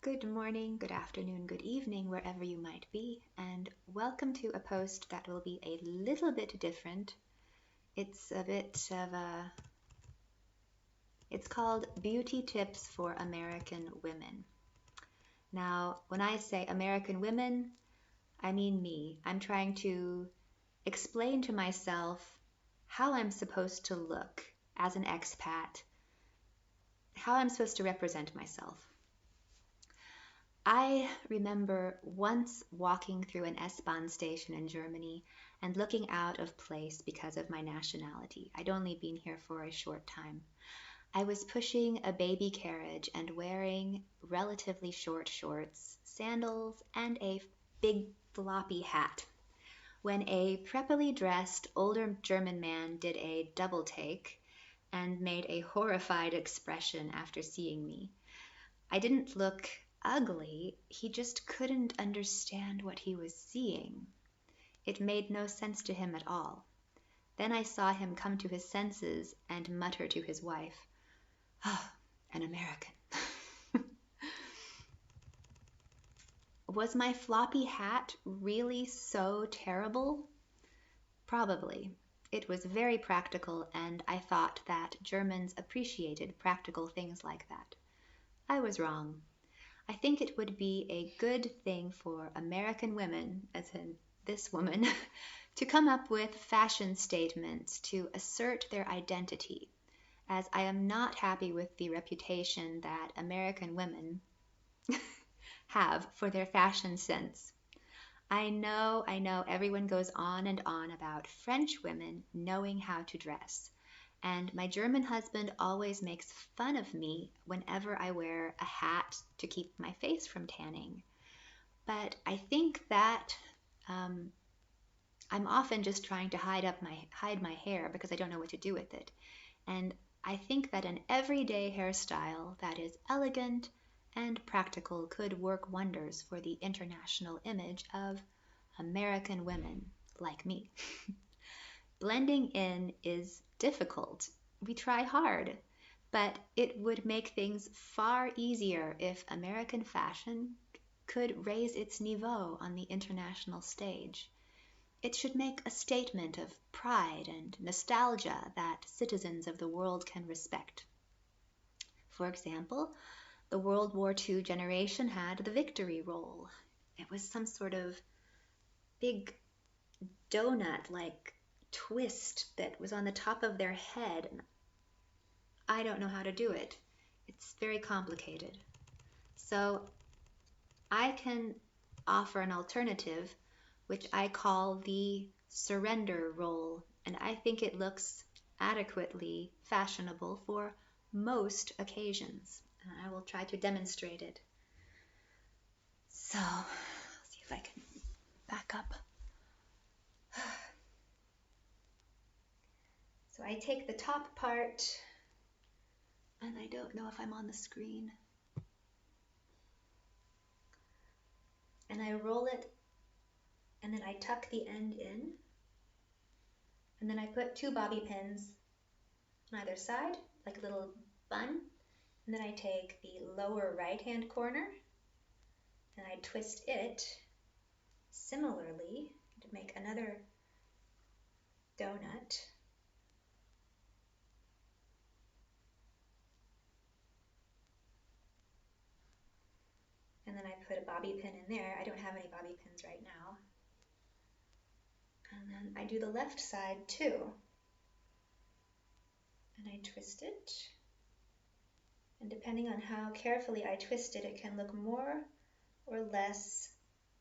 Good morning, good afternoon, good evening, wherever you might be, and welcome to a post that will be a little bit different. It's it's called Beauty Tips for American Women. Now, when I say American women, I mean me. I'm trying to explain to myself how I'm supposed to look as an expat, how I'm supposed to represent myself. I remember once walking through an S-Bahn station in Germany and looking out of place because of my nationality. I'd only been here for a short time. I was pushing a baby carriage and wearing relatively short shorts, sandals, and a big floppy hat when a preppily dressed older German man did a double take and made a horrified expression after seeing me. I didn't look ugly, he just couldn't understand what he was seeing. It made no sense to him at all. Then I saw him come to his senses and mutter to his wife, "Ah, an American." Was my floppy hat really so terrible? Probably. It was very practical, and I thought that Germans appreciated practical things like that. I was wrong. I think it would be a good thing for American women, as in this woman, to come up with fashion statements to assert their identity, as I am not happy with the reputation that American women have for their fashion sense. I know everyone goes on and on about French women knowing how to dress. And my German husband always makes fun of me whenever I wear a hat to keep my face from tanning. But I think that I'm often just trying to hide my hair because I don't know what to do with it. And I think that an everyday hairstyle that is elegant and practical could work wonders for the international image of American women like me. Blending in is difficult. We try hard, but it would make things far easier if American fashion could raise its niveau on the international stage. It should make a statement of pride and nostalgia that citizens of the world can respect. For example, the World War II generation had the Victory Roll. It was some sort of big donut-like twist that was on the top of their head, and I don't know how to do it. It's very complicated. So I can offer an alternative, which I call the surrender roll, and I think it looks adequately fashionable for most occasions. And I will try to demonstrate it. So, let's see if I can back up. So I take the top part, and I don't know if I'm on the screen. And I roll it, and then I tuck the end in, and then I put 2 bobby pins on either side, like a little bun, and then I take the lower right-hand corner, and I twist it similarly to make another donut. And then I put a bobby pin in there. I don't have any bobby pins right now. And then I do the left side too. And I twist it. And depending on how carefully I twist it, it can look more or less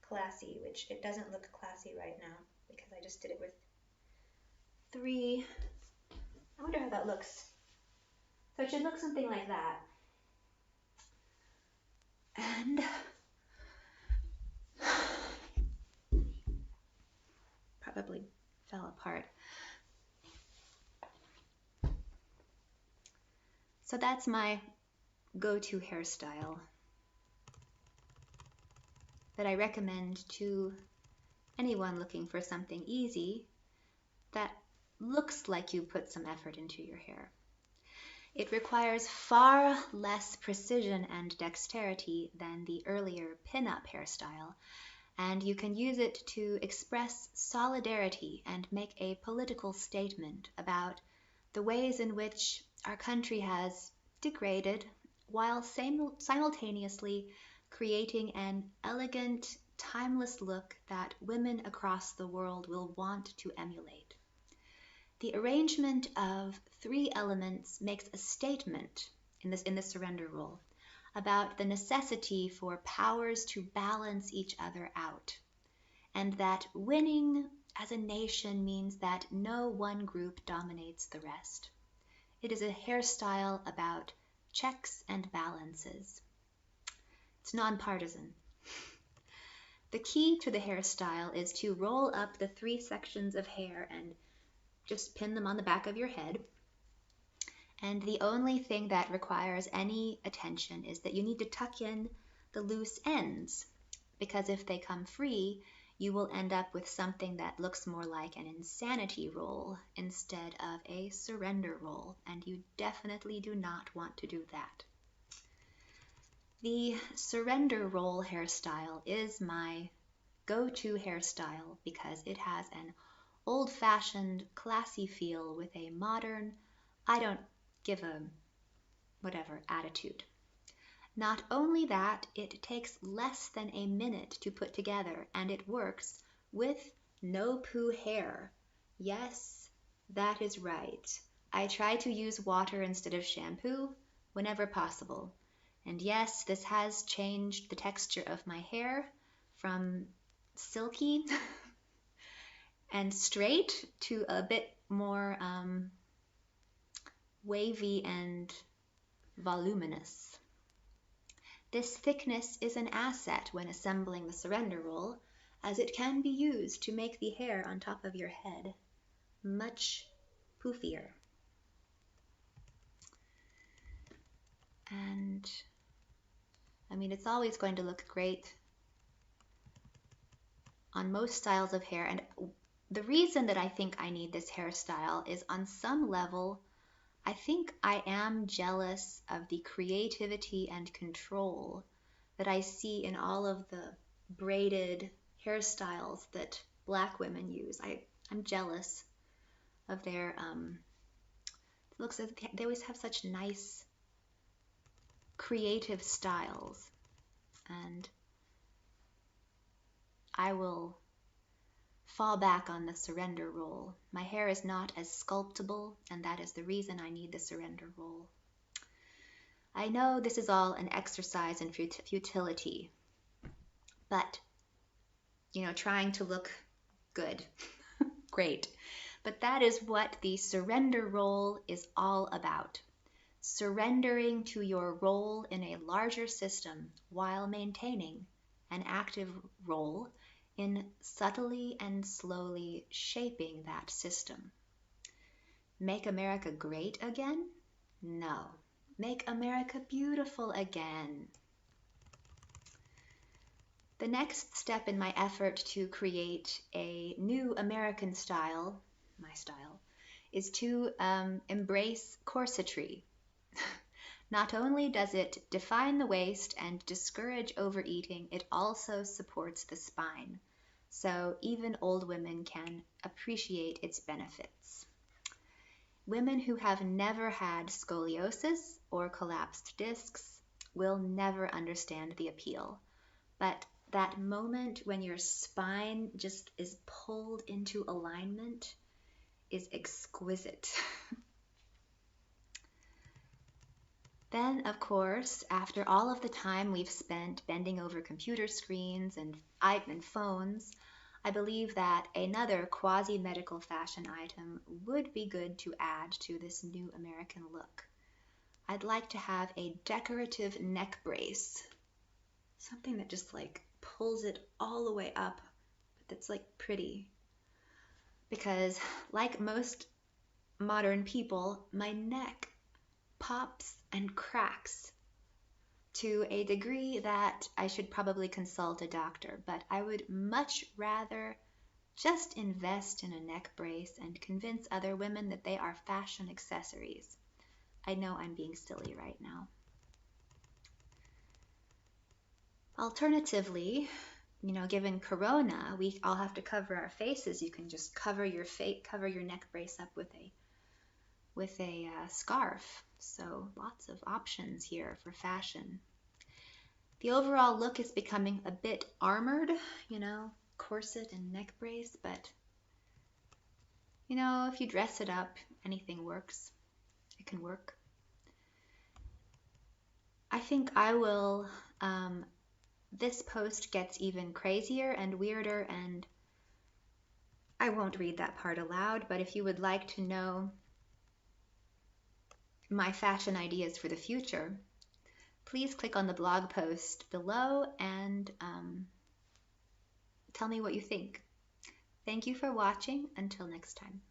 classy, which it doesn't look classy right now because I just did it with 3. I wonder how that looks. So it should look something like that. And probably fell apart. So that's my go-to hairstyle that I recommend to anyone looking for something easy that looks like you put some effort into your hair. It requires far less precision and dexterity than the earlier pin-up hairstyle, and you can use it to express solidarity and make a political statement about the ways in which our country has degraded while simultaneously creating an elegant, timeless look that women across the world will want to emulate. The arrangement of three elements makes a statement in the surrender role about the necessity for powers to balance each other out, and that winning as a nation means that no one group dominates the rest. It is a hairstyle about checks and balances. It's nonpartisan. The key to the hairstyle is to roll up the three sections of hair and just pin them on the back of your head. And the only thing that requires any attention is that you need to tuck in the loose ends, because if they come free, you will end up with something that looks more like an insanity roll instead of a surrender roll, and you definitely do not want to do that. The surrender roll hairstyle is my go-to hairstyle because it has an old-fashioned, classy feel with a modern, I don't give a whatever attitude. Not only that, it takes less than a minute to put together, and it works with no poo hair. Yes, that is right. I try to use water instead of shampoo whenever possible. And yes, this has changed the texture of my hair from silky and straight to a bit more wavy and voluminous. This thickness is an asset when assembling the surrender roll, as it can be used to make the hair on top of your head much poofier. And I mean, it's always going to look great on most styles of hair. And the reason that I think I need this hairstyle is, on some level, I think I am jealous of the creativity and control that I see in all of the braided hairstyles that Black women use. I'm jealous of their, it looks like they always have such nice creative styles, and I will fall back on the surrender roll. My hair is not as sculptable, and that is the reason I need the surrender roll. I know this is all an exercise in futility, but, trying to look good, great. But that is what the surrender roll is all about. Surrendering to your role in a larger system while maintaining an active role in subtly and slowly shaping that system. Make America great again? No. Make America beautiful again. The next step in my effort to create a new American style, my style, is to embrace corsetry. Not only does it define the waist and discourage overeating, it also supports the spine, so even old women can appreciate its benefits. Women who have never had scoliosis or collapsed discs will never understand the appeal, but that moment when your spine just is pulled into alignment is exquisite. Then, of course, after all of the time we've spent bending over computer screens and phones, I believe that another quasi-medical fashion item would be good to add to this new American look. I'd like to have a decorative neck brace, something that just pulls it all the way up, but that's pretty. Because like most modern people, my neck pops and cracks to a degree that I should probably consult a doctor, but I would much rather just invest in a neck brace and convince other women that they are fashion accessories. I know I'm being silly right now. Alternatively, given Corona, we all have to cover our faces. You can just cover your neck brace up with a scarf. So lots of options here for fashion. The overall look is becoming a bit armored, corset and neck brace, but if you dress it up, anything works. It can work. I think this post gets even crazier and weirder, and I won't read that part aloud, but if you would like to know my fashion ideas for the future, please click on the blog post below and tell me what you think. Thank you for watching. Until next time.